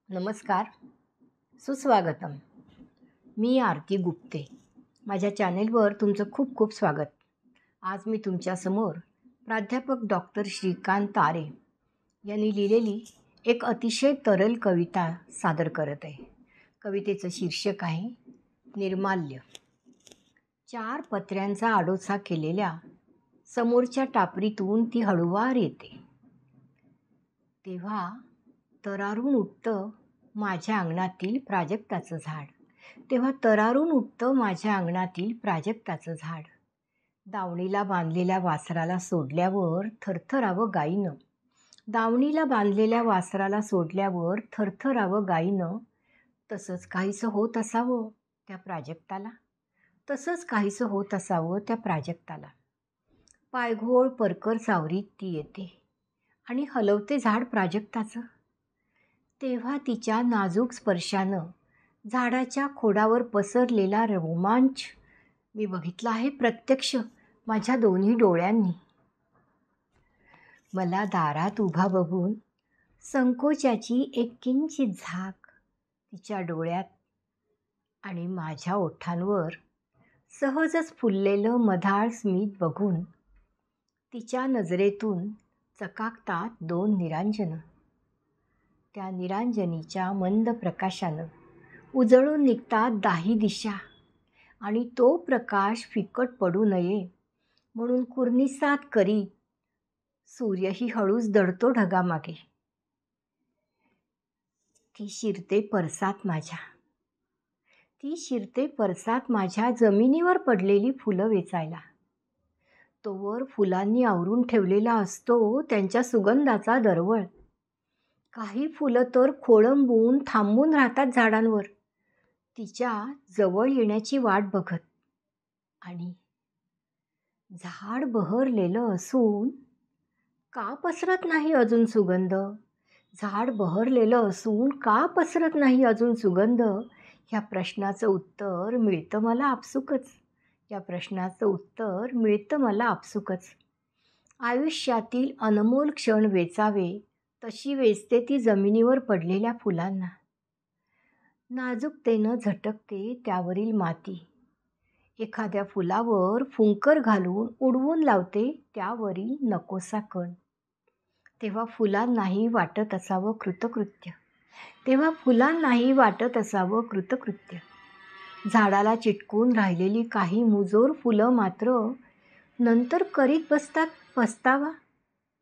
नमस्कार, सुस्वागतम. मी आरती गुप्ते. माझ्या चॅनेलवर तुमचं खूप खूप स्वागत. आज मी तुमच्यासमोर प्राध्यापक डॉक्टर श्रीकांत तारे यांनी लिहिलेली एक अतिशय तरल कविता सादर करत आहे. कवितेचं शीर्षक आहे निर्माल्य. 4 पत्र्यांचा आडोसा केलेल्या समोरच्या टापरीतून ती हळूवार येते. तेव्हा तरारून उठतं माझ्या अंगणातील प्राजक्ताचं झाड. तेव्हा तरारून उठतं माझ्या अंगणातील प्राजक्ताचं झाड. दावणीला बांधलेल्या वासराला सोडल्यावर थरथरावं गाईनं. दावणीला बांधलेल्या वासराला सोडल्यावर थरथरावं गाईनं. तसंच काहीसं होत असावं त्या प्राजक्ताला. तसंच काहीसं होत असावं त्या प्राजक्ताला. पायघोळ परकर सावरीत ती येते आणि हलवते झाड प्राजक्ताचं. तेव्हा तिच्या नाजूक स्पर्शानं झाडाच्या खोडावर पसरलेला रोमांच मी बघितला आहे प्रत्यक्ष माझ्या दोन्ही डोळ्यांनी. मला दारात उभा बघून संकोचाची एक किंचित झाक तिच्या डोळ्यात आणि माझ्या ओठांवर सहजच फुललेलं मधाळ स्मित बघून तिच्या नजरेतून चकाकतात 2 निरांजनं. त्या निरांजनीच्या मंद प्रकाशानं उजळून निघतात 10 दिशा आणि तो प्रकाश फिकट पडू नये म्हणून कुर्निसात करीत सूर्यही हळूच दडतो ढगामागे. ती शिरते परसात माझ्या जमिनीवर पडलेली फुलं वेचायला. तोवर फुलांनी आवरून ठेवलेला असतो त्यांच्या सुगंधाचा दरवळ. काही फुलं तर खोळंबून थांबून राहतात झाडांवर तिच्या जवळ येण्याची वाट बघत. आणि झाड बहरलेलं असून का पसरत नाही अजून सुगंध? झाड बहरलेलं असून का पसरत नाही अजून सुगंध? ह्या प्रश्नाचं उत्तर मिळतं मला आपसुकच. आयुष्यातील अनमोल क्षण वेचावे तशी वेचते ती जमिनीवर पडलेल्या फुलांना. नाजूकतेनं झटकते त्यावरील माती. एखाद्या फुलावर फुंकर घालून उडवून लावते त्यावरील नकोसा कण. तेव्हा फुलांनाही वाटत असावं कृतकृत्य. झाडाला चिटकून राहिलेली काही मुजोर फुलं मात्र नंतर करीत बसतात पस्तावा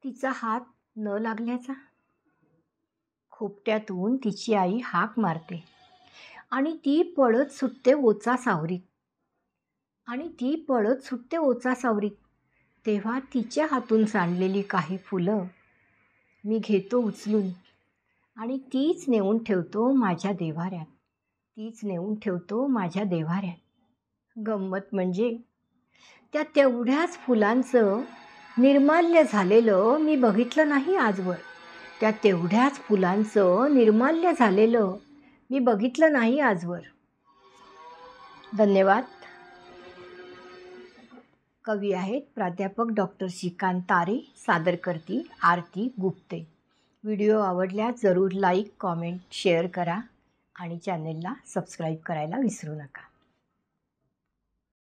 तिचा हात न लागल्याचा. खोपट्यातून तिची आई हाक मारते आणि ती पळत सुटते ओचा सावरीत. तेव्हा तिच्या हातून सांडलेली काही फुलं मी घेतो उचलून आणि तीच नेऊन ठेवतो माझ्या देव्हाऱ्यात. गंमत म्हणजे त्या तेवढ्याच फुलांचं निर्माल्य झालेलं मी बघितलं नाही आजवर. धन्यवाद. कवी आहेत प्राध्यापक डॉक्टर श्रीकांत तारे. सादर करती आरती गुप्ते. व्हिडिओ आवडल्यास जरूर लाईक, कॉमेंट, शेअर करा आणि चॅनेलला सबस्क्राईब करायला विसरू नका.